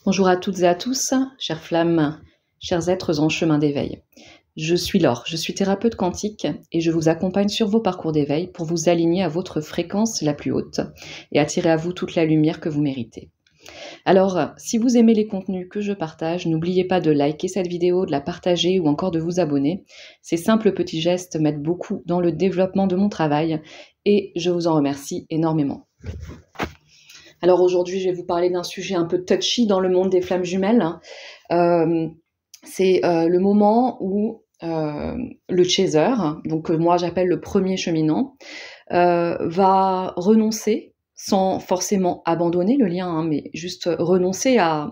Bonjour à toutes et à tous, chères flammes, chers êtres en chemin d'éveil. Je suis Laure, je suis thérapeute quantique et je vous accompagne sur vos parcours d'éveil pour vous aligner à votre fréquence la plus haute et attirer à vous toute la lumière que vous méritez. Alors, si vous aimez les contenus que je partage, n'oubliez pas de liker cette vidéo, de la partager ou encore de vous abonner. Ces simples petits gestes m'aident beaucoup dans le développement de mon travail et je vous en remercie énormément. Alors aujourd'hui, je vais vous parler d'un sujet un peu touchy dans le monde des flammes jumelles. C'est le moment où le chaser, donc moi j'appelle le premier cheminant, va renoncer, sans forcément abandonner le lien, mais juste renoncer à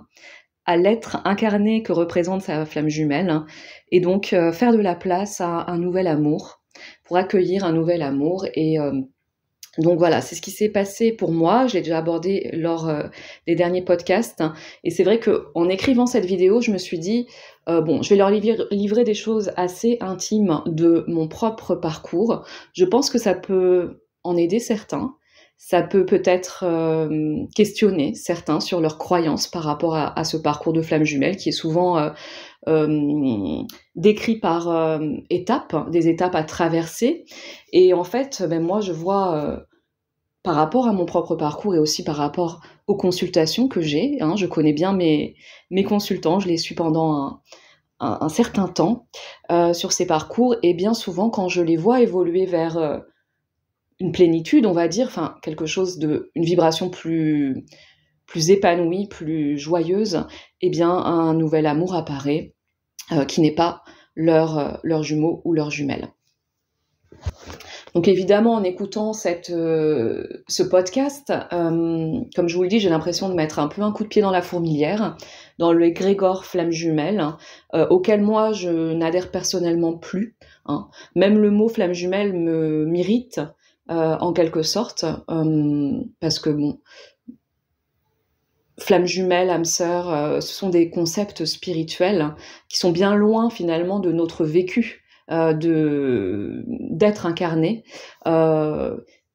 l'être incarné que représente sa flamme jumelle, et donc faire de la place à un nouvel amour, pour accueillir un nouvel amour. Et donc voilà, c'est ce qui s'est passé pour moi. Je l'ai déjà abordé lors des derniers podcasts. Et c'est vrai qu'en écrivant cette vidéo, je me suis dit, bon, je vais leur livrer des choses assez intimes de mon propre parcours. Je pense que ça peut en aider certains. Ça peut peut-être questionner certains sur leurs croyances par rapport à ce parcours de flamme jumelle qui est souvent décrit par étapes, des étapes à traverser. Et en fait, moi, je vois par rapport à mon propre parcours et aussi par rapport aux consultations que j'ai, je connais bien mes consultants, je les suis pendant un certain temps sur ces parcours, et bien souvent, quand je les vois évoluer vers une plénitude, on va dire, enfin quelque chose une vibration plus épanouie, plus joyeuse, eh bien un nouvel amour apparaît qui n'est pas leur jumeau ou leur jumelle. Donc évidemment, en écoutant ce podcast, comme je vous le dis, j'ai l'impression de mettre un peu un coup de pied dans la fourmilière, dans le égrégore flamme jumelle, auquel moi je n'adhère personnellement plus. Même le mot flamme jumelle m'irrite en quelque sorte, parce que bon, flamme jumelle, âme sœur, ce sont des concepts spirituels qui sont bien loin finalement de notre vécu. D'être incarné.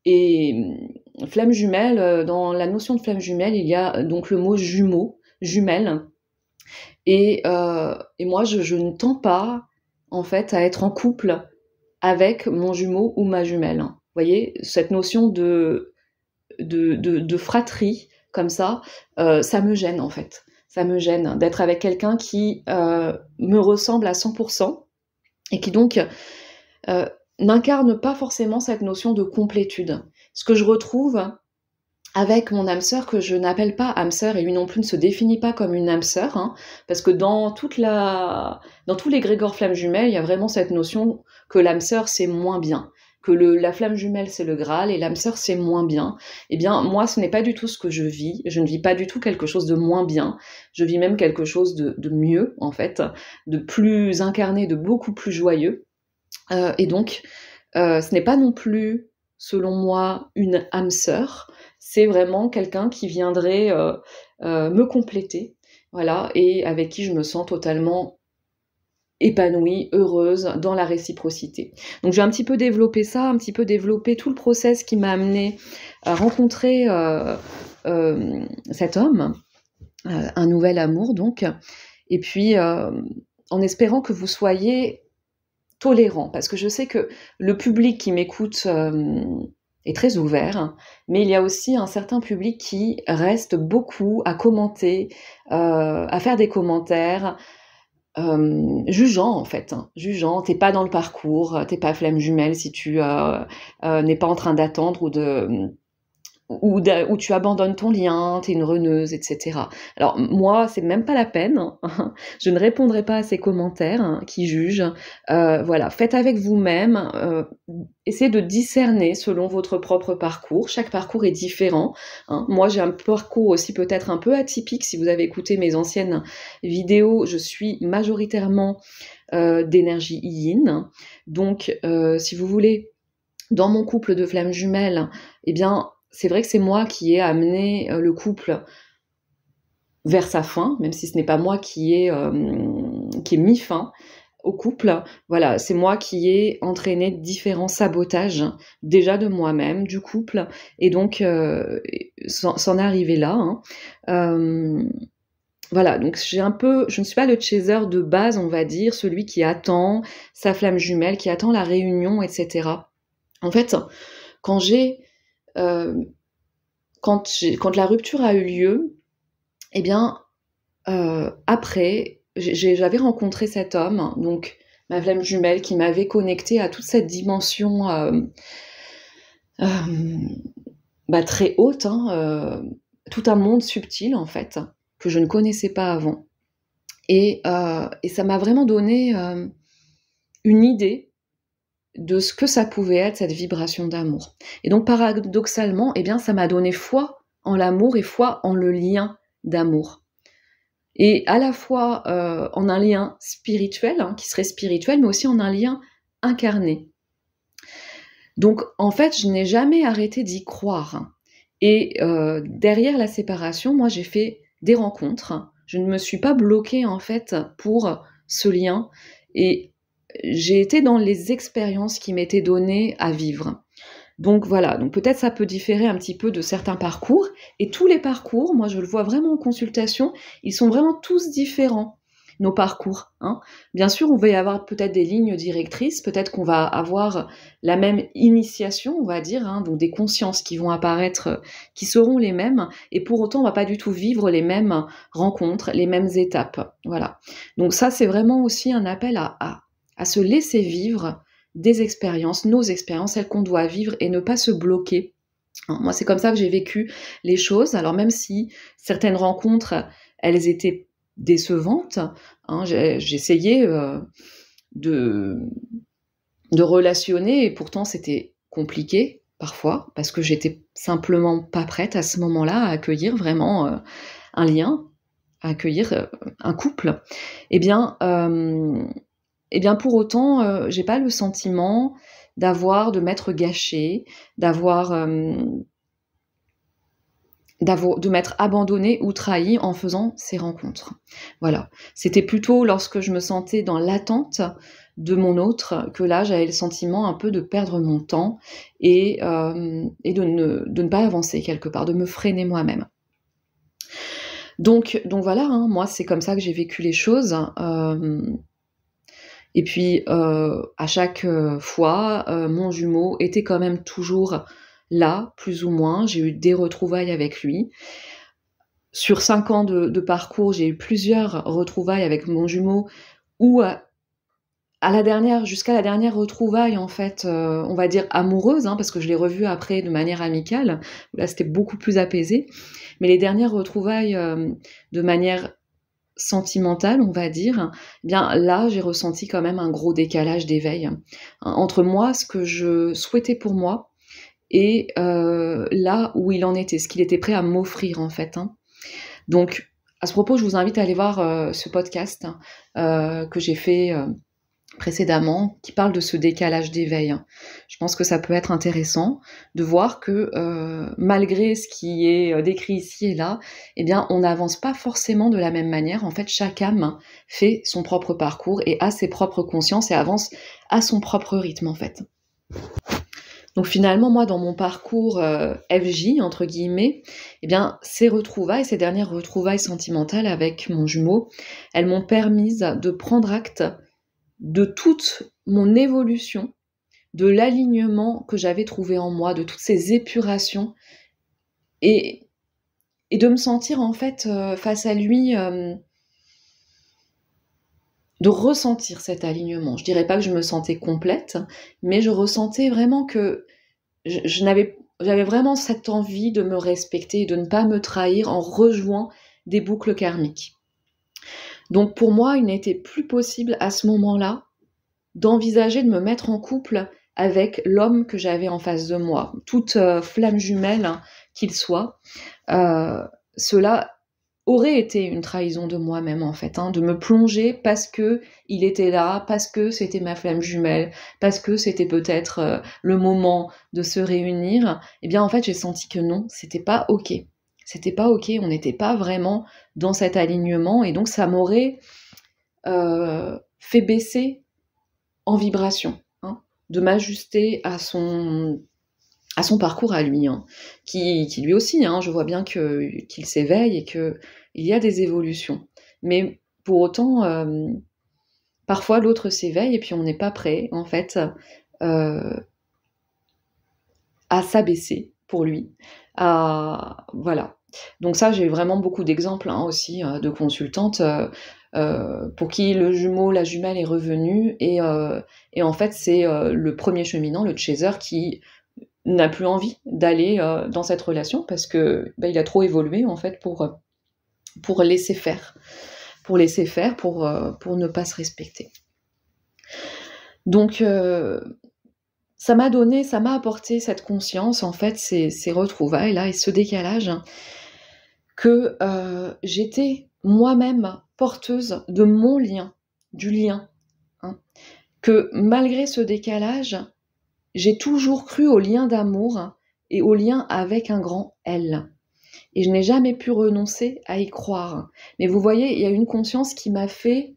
Et flamme jumelle, dans la notion de flamme jumelle, il y a donc le mot jumeau, jumelle. Et moi, je ne tends pas, en fait, à être en couple avec mon jumeau ou ma jumelle. Vous voyez, cette notion de fratrie, comme ça me gêne, en fait. Ça me gêne d'être avec quelqu'un qui me ressemble à 100%, et qui donc n'incarne pas forcément cette notion de complétude. Ce que je retrouve avec mon âme sœur, que je n'appelle pas âme sœur, et lui non plus ne se définit pas comme une âme sœur, parce que dans tous les grégores flammes jumelles, il y a vraiment cette notion que l'âme sœur c'est moins bien, que la flamme jumelle c'est le Graal et l'âme sœur c'est moins bien. Eh bien moi ce n'est pas du tout ce que je vis, je ne vis pas du tout quelque chose de moins bien, je vis même quelque chose de mieux en fait, de plus incarné, de beaucoup plus joyeux. Et donc ce n'est pas non plus, selon moi, une âme sœur, c'est vraiment quelqu'un qui viendrait me compléter, voilà, et avec qui je me sens totalement épanouie, heureuse, dans la réciprocité. Donc j'ai un petit peu développé ça, un petit peu développé tout le process qui m'a amené à rencontrer cet homme, un nouvel amour donc, et puis en espérant que vous soyez tolérant, parce que je sais que le public qui m'écoute est très ouvert, mais il y a aussi un certain public qui reste beaucoup à commenter, à faire des commentaires, jugeant en fait, jugeant. T'es pas dans le parcours, t'es pas flamme jumelle si tu n'es pas en train d'attendre ou tu abandonnes ton lien, t'es une reneuse, etc. Alors moi, c'est même pas la peine, je ne répondrai pas à ces commentaires qui jugent. Voilà, faites avec vous-même, essayez de discerner selon votre propre parcours. Chaque parcours est différent. Moi, j'ai un parcours aussi peut-être un peu atypique. Si vous avez écouté mes anciennes vidéos, je suis majoritairement d'énergie yin. Donc, si vous voulez, dans mon couple de flammes jumelles, eh bien, c'est vrai que c'est moi qui ai amené le couple vers sa fin, même si ce n'est pas moi qui ai mis fin au couple. Voilà, c'est moi qui ai entraîné différents sabotages, déjà de moi-même, du couple, et donc s'en est arrivé là. voilà, donc je ne suis pas le chaser de base, on va dire, celui qui attend sa flamme jumelle, qui attend la réunion, etc. En fait, quand j'ai, euh, quand la rupture a eu lieu, eh bien, après, j'avais rencontré cet homme, donc ma flamme jumelle, qui m'avait connectée à toute cette dimension très haute, tout un monde subtil en fait, que je ne connaissais pas avant. Et ça m'a vraiment donné une idée de ce que ça pouvait être, cette vibration d'amour. Et donc paradoxalement, eh bien, ça m'a donné foi en l'amour et foi en le lien d'amour. Et à la fois en un lien spirituel, qui serait spirituel, mais aussi en un lien incarné. Donc en fait, je n'ai jamais arrêté d'y croire. Et derrière la séparation, moi j'ai fait des rencontres. Je ne me suis pas bloquée en fait pour ce lien. Et j'ai été dans les expériences qui m'étaient données à vivre. Donc voilà, donc peut-être ça peut différer un petit peu de certains parcours. Et tous les parcours, moi je le vois vraiment en consultation, ils sont vraiment tous différents, nos parcours. Bien sûr, on va y avoir peut-être des lignes directrices, peut-être qu'on va avoir la même initiation, on va dire, donc des consciences qui vont apparaître, qui seront les mêmes, et pour autant on va pas du tout vivre les mêmes rencontres, les mêmes étapes. Voilà. Donc ça, c'est vraiment aussi un appel à se laisser vivre des expériences, nos expériences, celles qu'on doit vivre et ne pas se bloquer. Moi, c'est comme ça que j'ai vécu les choses. Alors même si certaines rencontres, elles étaient décevantes, j'essayais de relationner et pourtant c'était compliqué parfois parce que j'étais simplement pas prête à ce moment-là à accueillir vraiment un lien, à accueillir un couple. Eh bien, pour autant, j'ai pas le sentiment de m'être gâchée, de m'être abandonnée ou trahie en faisant ces rencontres. Voilà. C'était plutôt lorsque je me sentais dans l'attente de mon autre que là, j'avais le sentiment un peu de perdre mon temps et de ne pas avancer quelque part, de me freiner moi-même. Donc voilà, moi, c'est comme ça que j'ai vécu les choses. Et puis, à chaque fois, mon jumeau était quand même toujours là, plus ou moins. J'ai eu des retrouvailles avec lui. Sur 5 ans de parcours, j'ai eu plusieurs retrouvailles avec mon jumeau où, jusqu'à la dernière retrouvaille, en fait, on va dire amoureuse, parce que je l'ai revu après de manière amicale. Là, c'était beaucoup plus apaisé. Mais les dernières retrouvailles de manière sentimentale, on va dire, eh bien là, j'ai ressenti quand même un gros décalage d'éveil entre moi, ce que je souhaitais pour moi, et là où il en était, ce qu'il était prêt à m'offrir en fait. Donc, à ce propos, je vous invite à aller voir ce podcast que j'ai fait précédemment, qui parle de ce décalage d'éveil. Je pense que ça peut être intéressant de voir que malgré ce qui est décrit ici et là, eh bien, on n'avance pas forcément de la même manière. En fait, chaque âme fait son propre parcours et a ses propres consciences et avance à son propre rythme, en fait. Donc finalement, moi, dans mon parcours FJ, entre guillemets, eh bien, ces dernières retrouvailles sentimentales avec mon jumeau, elles m'ont permis de prendre acte de toute mon évolution, de l'alignement que j'avais trouvé en moi, de toutes ces épurations, et de me sentir en fait face à lui, de ressentir cet alignement. Je dirais pas que je me sentais complète, mais je ressentais vraiment que j'avais vraiment cette envie de me respecter et de ne pas me trahir en rejouant des boucles karmiques. Donc pour moi, il n'était plus possible à ce moment-là d'envisager de me mettre en couple avec l'homme que j'avais en face de moi, toute flamme jumelle qu'il soit. Cela aurait été une trahison de moi-même en fait, de me plonger parce que il était là, parce que c'était ma flamme jumelle, parce que c'était peut-être le moment de se réunir. Eh bien en fait, j'ai senti que non, c'était pas ok. C'était pas ok, on n'était pas vraiment dans cet alignement et donc ça m'aurait fait baisser en vibration, de m'ajuster à son à son parcours à lui, hein, qui lui aussi, hein, je vois bien qu'il s'éveille et qu'il y a des évolutions. Mais pour autant, parfois l'autre s'éveille et puis on n'est pas prêt, en fait, à s'abaisser pour lui. Voilà. Donc ça, j'ai vraiment beaucoup d'exemples hein, aussi de consultantes pour qui le jumeau, la jumelle est revenue et en fait c'est le premier cheminant, le chaser, qui n'a plus envie d'aller dans cette relation parce que il a trop évolué en fait pour laisser faire, pour ne pas se respecter. Donc ça m'a apporté cette conscience en fait, ces retrouvailles là et ce décalage que j'étais moi-même porteuse de mon lien, du lien, hein, que malgré ce décalage, j'ai toujours cru au lien d'amour et au lien avec un grand L. Et je n'ai jamais pu renoncer à y croire. Mais vous voyez, il y a une conscience qui m'a fait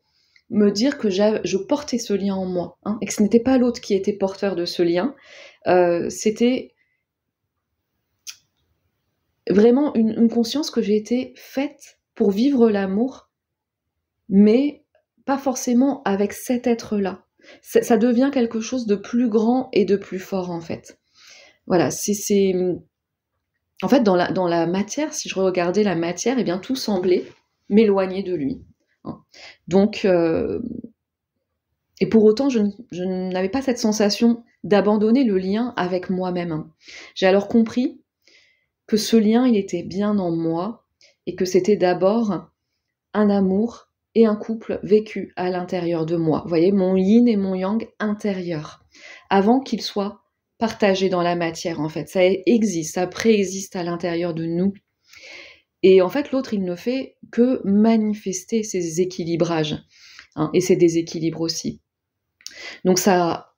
me dire que je portais ce lien en moi, hein, et que ce n'était pas l'autre qui était porteur de ce lien. C'était vraiment une conscience que j'ai été faite pour vivre l'amour, mais pas forcément avec cet être-là. Ça devient quelque chose de plus grand et de plus fort, en fait. Voilà, en fait, dans la matière, si je regardais la matière, eh bien, tout semblait m'éloigner de lui. Hein. Donc, et pour autant, je n'avais pas cette sensation d'abandonner le lien avec moi-même. Hein. J'ai alors compris que ce lien, il était bien en moi, et que c'était d'abord un amour et un couple vécu à l'intérieur de moi. Vous voyez, mon yin et mon yang intérieur, avant qu'il soit partagé dans la matière, en fait. Ça existe, ça préexiste à l'intérieur de nous. Et en fait, l'autre, il ne fait que manifester ces équilibrages, hein, et ces déséquilibres aussi. Donc ça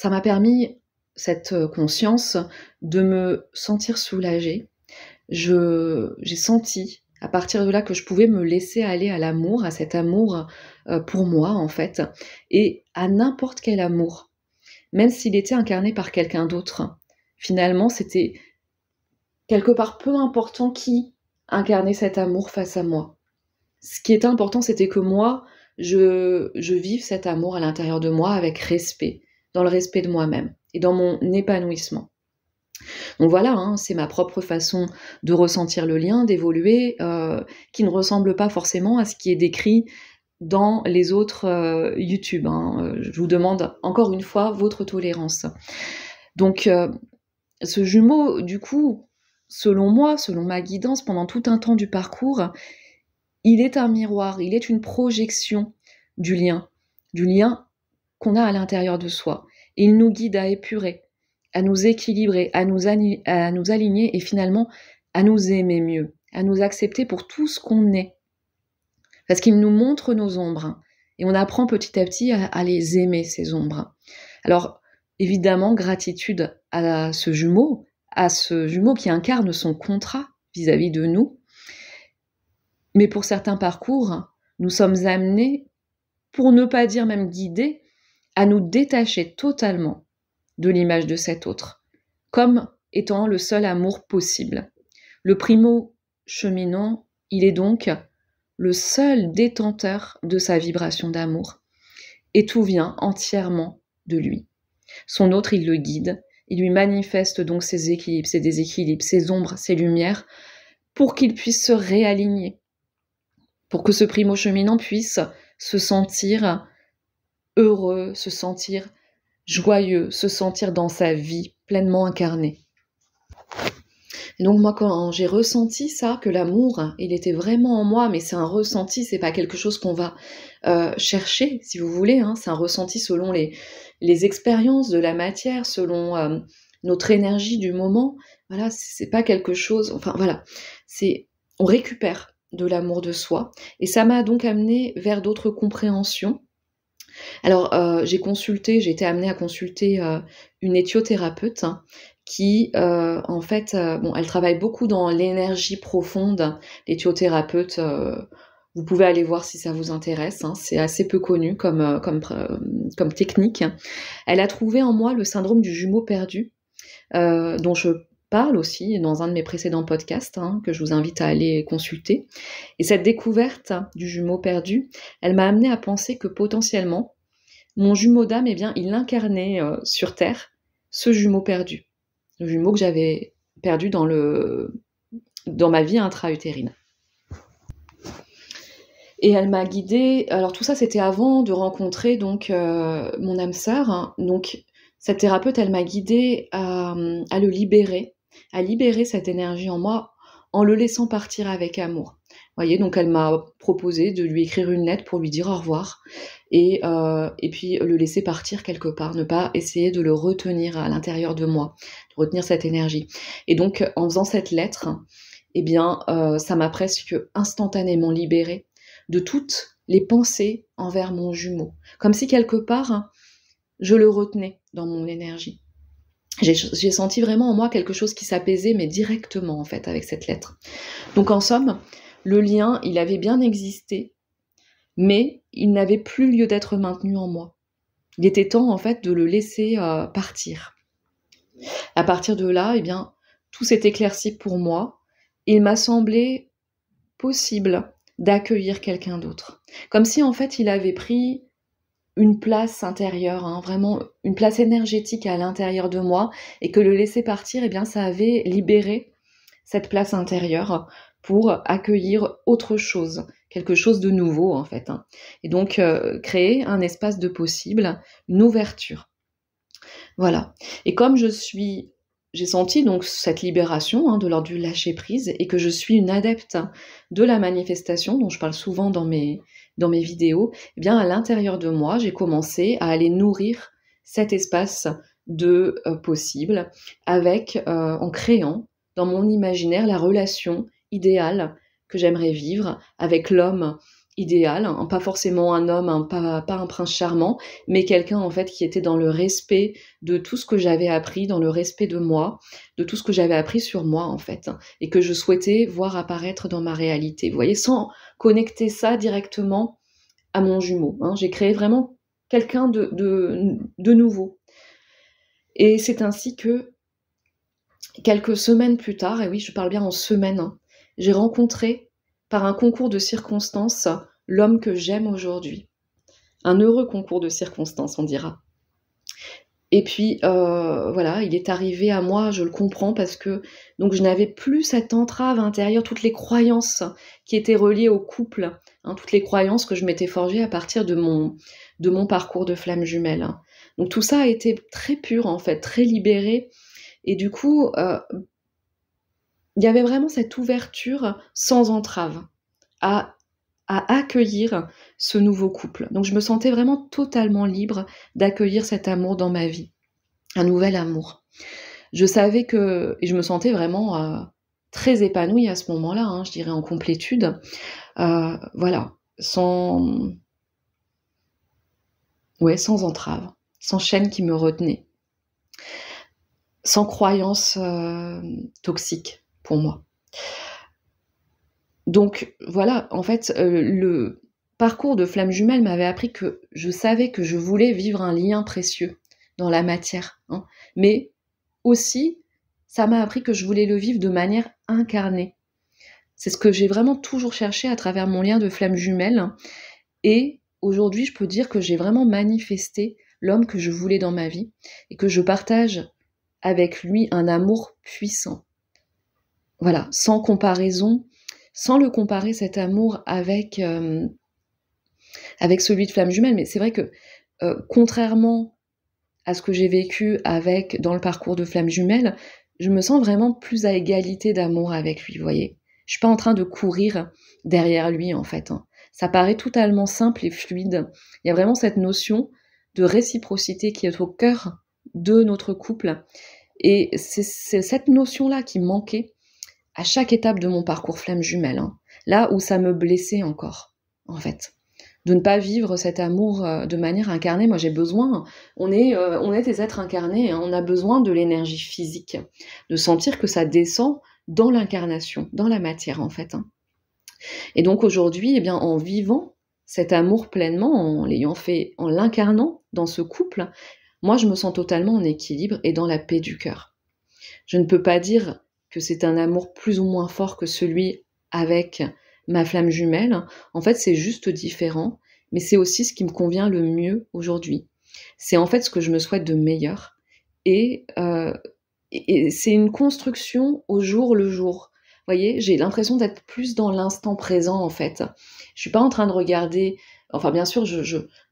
m'a permis, cette conscience, de me sentir soulagée. J'ai senti, à partir de là, que je pouvais me laisser aller à l'amour, à cet amour pour moi, en fait, et à n'importe quel amour, même s'il était incarné par quelqu'un d'autre. Finalement, c'était quelque part peu important qui incarnait cet amour face à moi. Ce qui était important, c'était que moi, je vive cet amour à l'intérieur de moi avec respect, dans le respect de moi-même et dans mon épanouissement. Donc voilà, hein, c'est ma propre façon de ressentir le lien, d'évoluer, qui ne ressemble pas forcément à ce qui est décrit dans les autres YouTube. Hein. Je vous demande encore une fois votre tolérance. Donc ce jumeau, du coup, selon moi, selon ma guidance, pendant tout un temps du parcours, il est un miroir, il est une projection du lien qu'on a à l'intérieur de soi. Et il nous guide à épurer, à nous équilibrer, à nous aligner et finalement à nous aimer mieux, à nous accepter pour tout ce qu'on est. Parce qu'il nous montre nos ombres et on apprend petit à petit à les aimer, ces ombres. Alors, évidemment, gratitude à ce jumeau qui incarne son contrat vis-à-vis de nous. Mais pour certains parcours, nous sommes amenés, pour ne pas dire même guidés, à nous détacher totalement de l'image de cet autre, comme étant le seul amour possible. Le primo cheminant, il est donc le seul détenteur de sa vibration d'amour. Et tout vient entièrement de lui. Son autre, il le guide, il lui manifeste donc ses équilibres, ses déséquilibres, ses ombres, ses lumières, pour qu'il puisse se réaligner, pour que ce primo cheminant puisse se sentir heureux, se sentir joyeux, se sentir dans sa vie pleinement incarné. Et donc moi, quand j'ai ressenti ça, que l'amour, il était vraiment en moi, mais c'est un ressenti, c'est pas quelque chose qu'on va chercher, si vous voulez, hein, c'est un ressenti selon les expériences de la matière, selon notre énergie du moment. Voilà, c'est pas quelque chose, enfin voilà, on récupère de l'amour de soi, et ça m'a donc amené vers d'autres compréhensions. Alors, j'ai été amenée à consulter une éthiothérapeute, hein, qui, en fait, elle travaille beaucoup dans l'énergie profonde. L'éthiothérapeute, vous pouvez aller voir si ça vous intéresse, hein, c'est assez peu connu comme technique. Elle a trouvé en moi le syndrome du jumeau perdu, dont je parle aussi dans un de mes précédents podcasts, hein, que je vous invite à aller consulter. Et cette découverte du jumeau perdu, elle m'a amené à penser que potentiellement, mon jumeau d'âme, eh bien, il incarnait sur Terre ce jumeau perdu, le jumeau que j'avais perdu dans ma vie intra-utérine. Et elle m'a guidée. Alors tout ça, c'était avant de rencontrer donc mon âme sœur. Hein. Donc cette thérapeute, elle m'a guidée à le libérer, à libérer cette énergie en moi, en le laissant partir avec amour. Vous voyez, donc elle m'a proposé de lui écrire une lettre pour lui dire au revoir et puis le laisser partir quelque part, ne pas essayer de le retenir à l'intérieur de moi, de retenir cette énergie. Et donc en faisant cette lettre, eh bien ça m'a presque instantanément libérée de toutes les pensées envers mon jumeau. Comme si quelque part, hein, je le retenais dans mon énergie. J'ai senti vraiment en moi quelque chose qui s'apaisait, mais directement en fait, avec cette lettre. Donc en somme, le lien, il avait bien existé, mais il n'avait plus lieu d'être maintenu en moi. Il était temps en fait de le laisser partir. À partir de là, eh bien, tout s'est éclairci pour moi. Il m'a semblé possible d'accueillir quelqu'un d'autre. Comme si en fait il avait pris une place intérieure, hein, vraiment une place énergétique à l'intérieur de moi, et que le laisser partir, eh bien ça avait libéré cette place intérieure pour accueillir autre chose, quelque chose de nouveau en fait. Hein. Et donc créer un espace de possible, une ouverture. Voilà. Et comme j'ai senti donc cette libération hein, de l'ordre du lâcher prise et que je suis une adepte de la manifestation dont je parle souvent dans mes vidéos, eh bien à l'intérieur de moi, j'ai commencé à aller nourrir cet espace de possible en créant dans mon imaginaire la relation idéale que j'aimerais vivre avec l'homme idéal, hein, pas forcément un homme, pas un prince charmant, mais quelqu'un en fait qui était dans le respect de tout ce que j'avais appris, dans le respect de moi, de tout ce que j'avais appris sur moi en fait, hein, et que je souhaitais voir apparaître dans ma réalité. Vous voyez, sans connecter ça directement à mon jumeau. Hein, j'ai créé vraiment quelqu'un de nouveau. Et c'est ainsi que quelques semaines plus tard, et oui, je parle bien en semaines, hein, j'ai rencontré par un concours de circonstances l'homme que j'aime aujourd'hui. Un heureux concours de circonstances, on dira. Et puis, voilà, il est arrivé à moi, je le comprends, parce que donc je n'avais plus cette entrave intérieure, toutes les croyances qui étaient reliées au couple, hein, toutes les croyances que je m'étais forgées à partir de mon parcours de flamme jumelle. Hein. Donc tout ça a été très pur, en fait, très libéré. Et du coup, il y avait vraiment cette ouverture sans entrave à accueillir ce nouveau couple. Donc je me sentais vraiment totalement libre d'accueillir cet amour dans ma vie, un nouvel amour. Je savais et je me sentais vraiment très épanouie à ce moment-là, hein, je dirais en complétude, voilà, sans entrave, sans chaîne qui me retenait, sans croyance toxique pour moi. Donc voilà, en fait, le parcours de flamme jumelle m'avait appris que je savais que je voulais vivre un lien précieux dans la matière, hein, mais aussi, ça m'a appris que je voulais le vivre de manière incarnée. C'est ce que j'ai vraiment toujours cherché à travers mon lien de flamme jumelle, et aujourd'hui, je peux dire que j'ai vraiment manifesté l'homme que je voulais dans ma vie, et que je partage avec lui un amour puissant. Voilà, sans comparaison, sans le comparer cet amour avec celui de flamme jumelle. Mais c'est vrai que contrairement à ce que j'ai vécu dans le parcours de flamme jumelle, je me sens vraiment plus à égalité d'amour avec lui, vous voyez. Je suis pas en train de courir derrière lui, en fait. Hein. Ça paraît totalement simple et fluide. Il y a vraiment cette notion de réciprocité qui est au cœur de notre couple. Et c'est cette notion-là qui me manquait à chaque étape de mon parcours flamme jumelle, hein, là où ça me blessait encore, en fait, de ne pas vivre cet amour de manière incarnée. Moi, j'ai besoin, on est des êtres incarnés, hein, on a besoin de l'énergie physique, de sentir que ça descend dans l'incarnation, dans la matière, en fait. Hein. Et donc aujourd'hui, eh bien, en vivant cet amour pleinement, en l'ayant fait, en l'incarnant dans ce couple, moi, je me sens totalement en équilibre et dans la paix du cœur. Je ne peux pas dire que c'est un amour plus ou moins fort que celui avec ma flamme jumelle. En fait, c'est juste différent, mais c'est aussi ce qui me convient le mieux aujourd'hui. C'est en fait ce que je me souhaite de meilleur. Et, euh, et c'est une construction au jour le jour. Vous voyez, j'ai l'impression d'être plus dans l'instant présent, en fait. Je suis pas en train de regarder. Enfin, bien sûr,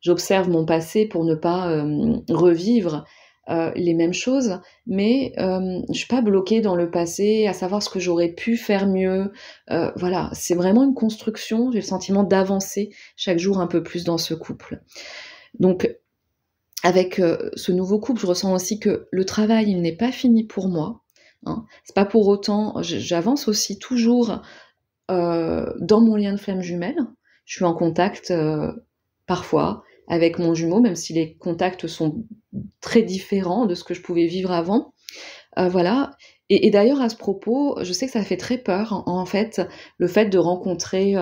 j'observe mon passé pour ne pas revivre les mêmes choses, mais je suis pas bloquée dans le passé à savoir ce que j'aurais pu faire mieux. Voilà, c'est vraiment une construction. J'ai le sentiment d'avancer chaque jour un peu plus dans ce couple. Donc, avec ce nouveau couple, je ressens aussi que le travail, il n'est pas fini pour moi. Hein. C'est pas pour autant, j'avance aussi toujours dans mon lien de flamme jumelle. Je suis en contact parfois avec mon jumeau, même si les contacts sont très différents de ce que je pouvais vivre avant. Voilà. Et d'ailleurs, à ce propos, je sais que ça fait très peur, en fait, le fait de rencontrer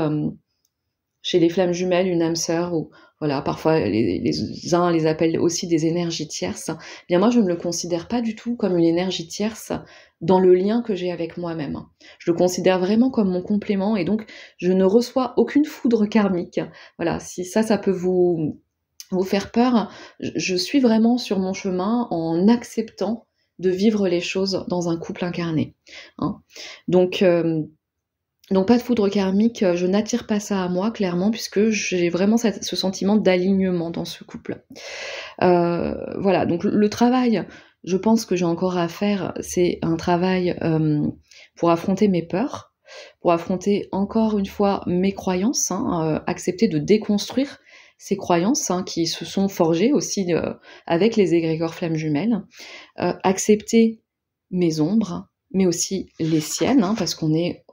chez les flammes jumelles une âme sœur, ou voilà, parfois les uns les appellent aussi des énergies tierces. Bien moi, je ne le considère pas du tout comme une énergie tierce dans le lien que j'ai avec moi-même. Je le considère vraiment comme mon complément, et donc je ne reçois aucune foudre karmique. Voilà, si ça peut vous faire peur, je suis vraiment sur mon chemin en acceptant de vivre les choses dans un couple incarné. Hein. Donc pas de foudre karmique, je n'attire pas ça à moi, clairement, puisque j'ai vraiment ce sentiment d'alignement dans ce couple. Voilà, donc le travail, je pense que j'ai encore à faire, c'est un travail pour affronter mes peurs, pour affronter encore une fois mes croyances, accepter de déconstruire ces croyances qui se sont forgées aussi avec les égrégores flammes jumelles, accepter mes ombres, mais aussi les siennes, parce qu'on est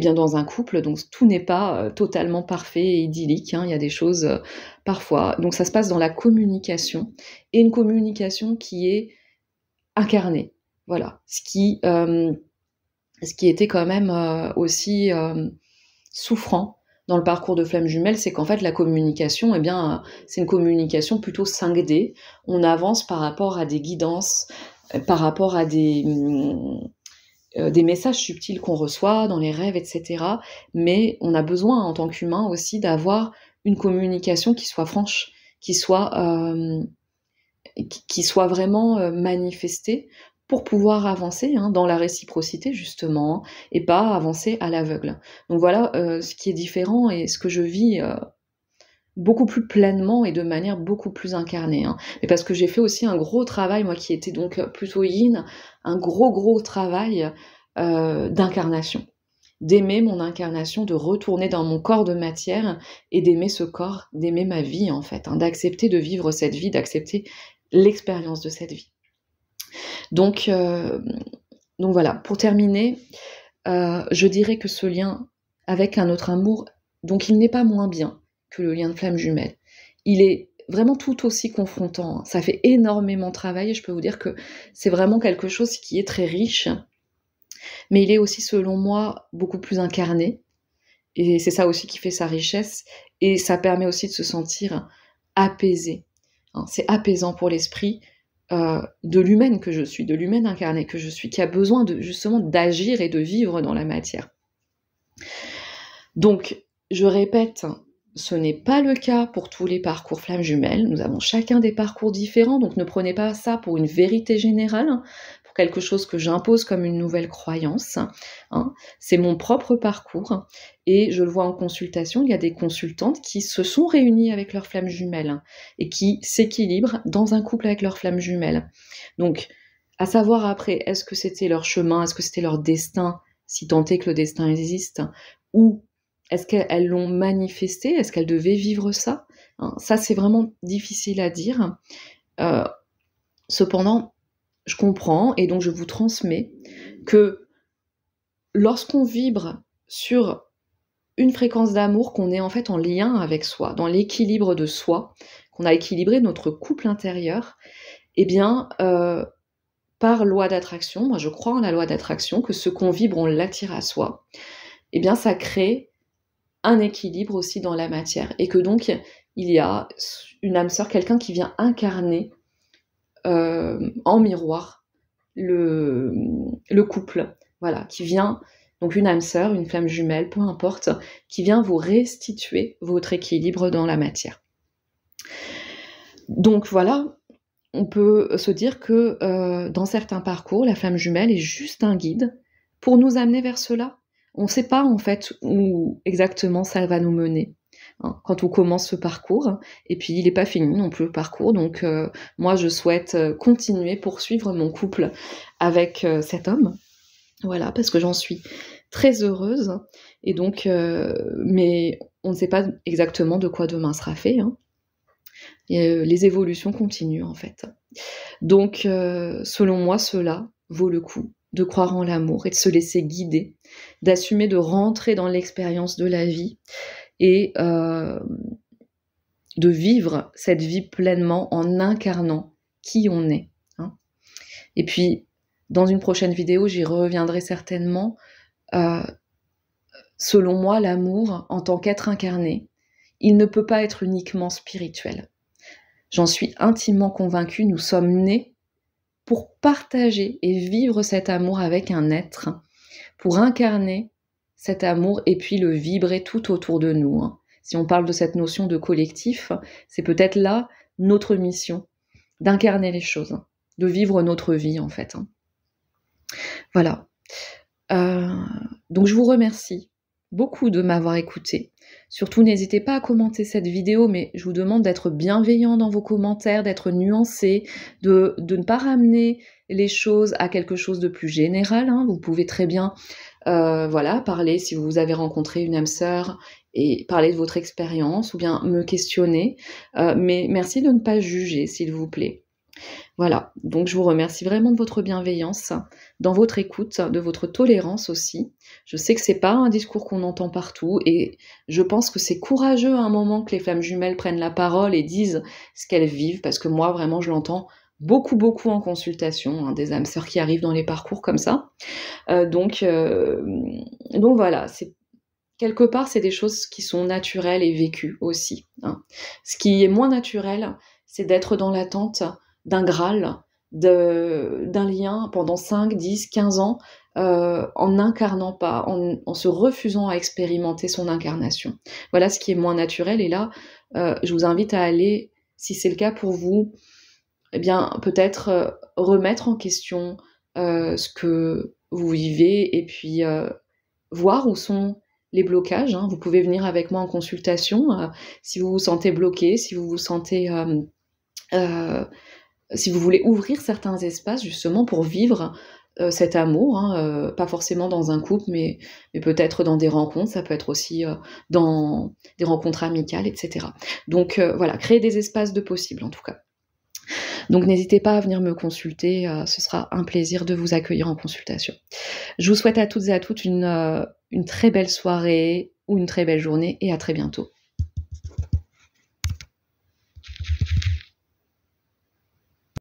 bien dans un couple, donc tout n'est pas totalement parfait et idyllique, il y a des choses parfois. Donc ça se passe dans la communication, et une communication qui est incarnée. Voilà, ce qui était quand même aussi souffrant dans le parcours de flamme jumelle, c'est qu'en fait la communication, c'est une communication plutôt 5D. On avance par rapport à des guidances, par rapport à des messages subtils qu'on reçoit dans les rêves, etc. Mais on a besoin en tant qu'humain aussi d'avoir une communication qui soit franche, qui soit vraiment manifestée pour pouvoir avancer dans la réciprocité justement, et pas avancer à l'aveugle. Donc voilà ce qui est différent et ce que je vis beaucoup plus pleinement et de manière beaucoup plus incarnée. Mais parce que j'ai fait aussi un gros travail, moi qui étais donc plutôt yin, un gros travail d'incarnation. D'aimer mon incarnation, de retourner dans mon corps de matière et d'aimer ce corps, d'aimer ma vie en fait, d'accepter de vivre cette vie, d'accepter l'expérience de cette vie. Donc voilà, pour terminer, je dirais que ce lien avec un autre amour, donc il n'est pas moins bien que le lien de flamme jumelle. Il est vraiment tout aussi confrontant. Ça fait énormément travail et je peux vous dire que c'est vraiment quelque chose qui est très riche, mais il est aussi, selon moi, beaucoup plus incarné. Et c'est ça aussi qui fait sa richesse. Et ça permet aussi de se sentir apaisé. C'est apaisant pour l'esprit de l'humaine que je suis, de l'humaine incarnée que je suis, qui a besoin justement d'agir et de vivre dans la matière. Donc, je répète, ce n'est pas le cas pour tous les parcours flammes jumelles. Nous avons chacun des parcours différents, donc ne prenez pas ça pour une vérité générale, pour quelque chose que j'impose comme une nouvelle croyance. C'est mon propre parcours, et je le vois en consultation, il y a des consultantes qui se sont réunies avec leurs flammes jumelles, et qui s'équilibrent dans un couple avec leurs flammes jumelles. Donc, à savoir après, est-ce que c'était leur chemin, est-ce que c'était leur destin, si tant est que le destin existe, ou est-ce qu'elles l'ont manifesté? Est-ce qu'elles devaient vivre ça? Ça, c'est vraiment difficile à dire. Cependant, je comprends, et donc je vous transmets que lorsqu'on vibre sur une fréquence d'amour, qu'on est en fait en lien avec soi, dans l'équilibre de soi, qu'on a équilibré notre couple intérieur, par loi d'attraction, moi je crois en la loi d'attraction, que ce qu'on vibre, on l'attire à soi, ça crée un équilibre aussi dans la matière, et que donc il y a une âme sœur, quelqu'un qui vient incarner en miroir le couple, voilà, qui vient, donc une âme sœur, une flamme jumelle, peu importe, qui vient vous restituer votre équilibre dans la matière. Donc voilà, on peut se dire que dans certains parcours, la flamme jumelle est juste un guide pour nous amener vers cela. On ne sait pas en fait où exactement ça va nous mener quand on commence ce parcours, et puis il n'est pas fini non plus le parcours, donc moi je souhaite continuer, poursuivre mon couple avec cet homme, voilà, parce que j'en suis très heureuse, et donc, mais on ne sait pas exactement de quoi demain sera fait, hein. Et, les évolutions continuent en fait. Donc selon moi, cela vaut le coup de croire en l'amour et de se laisser guider, d'assumer de rentrer dans l'expérience de la vie, et de vivre cette vie pleinement en incarnant qui on est, hein. Et puis, dans une prochaine vidéo, j'y reviendrai certainement. Selon moi, l'amour, en tant qu'être incarné, il ne peut pas être uniquement spirituel. J'en suis intimement convaincue, nous sommes nés pour partager et vivre cet amour avec un être, pour incarner cet amour et puis le vibrer tout autour de nous, hein. Si on parle de cette notion de collectif, c'est peut-être là notre mission, d'incarner les choses, de vivre notre vie en fait. Voilà. Donc je vous remercie beaucoup de m'avoir écouté. Surtout, n'hésitez pas à commenter cette vidéo, mais je vous demande d'être bienveillant dans vos commentaires, d'être nuancé, de ne pas ramener les choses à quelque chose de plus général, hein. Vous pouvez très bien voilà, parler si vous avez rencontré une âme sœur et parler de votre expérience, ou bien me questionner, mais merci de ne pas juger, s'il vous plaît. Voilà, donc je vous remercie vraiment de votre bienveillance, dans votre écoute, de votre tolérance aussi. Je sais que c'est pas un discours qu'on entend partout, et je pense que c'est courageux à un moment que les flammes jumelles prennent la parole et disent ce qu'elles vivent, parce que moi vraiment je l'entends beaucoup en consultation, hein, des âmes sœurs qui arrivent dans les parcours comme ça. Donc voilà, c'est quelque part c'est des choses qui sont naturelles et vécues aussi, hein. Ce qui est moins naturel, c'est d'être dans l'attente d'un Graal, d'un lien pendant 5, 10, 15 ans, en n'incarnant pas, en se refusant à expérimenter son incarnation. Voilà ce qui est moins naturel, et là, je vous invite à aller, si c'est le cas pour vous, eh bien, peut-être remettre en question ce que vous vivez, et puis voir où sont les blocages, hein. Vous pouvez venir avec moi en consultation si vous vous sentez bloqué, si vous vous sentez... si vous voulez ouvrir certains espaces justement pour vivre cet amour, hein, pas forcément dans un couple, mais peut-être dans des rencontres, ça peut être aussi dans des rencontres amicales, etc. Donc voilà, créer des espaces de possible en tout cas. Donc n'hésitez pas à venir me consulter, ce sera un plaisir de vous accueillir en consultation. Je vous souhaite à toutes et à toutes une très belle soirée ou une très belle journée, et à très bientôt.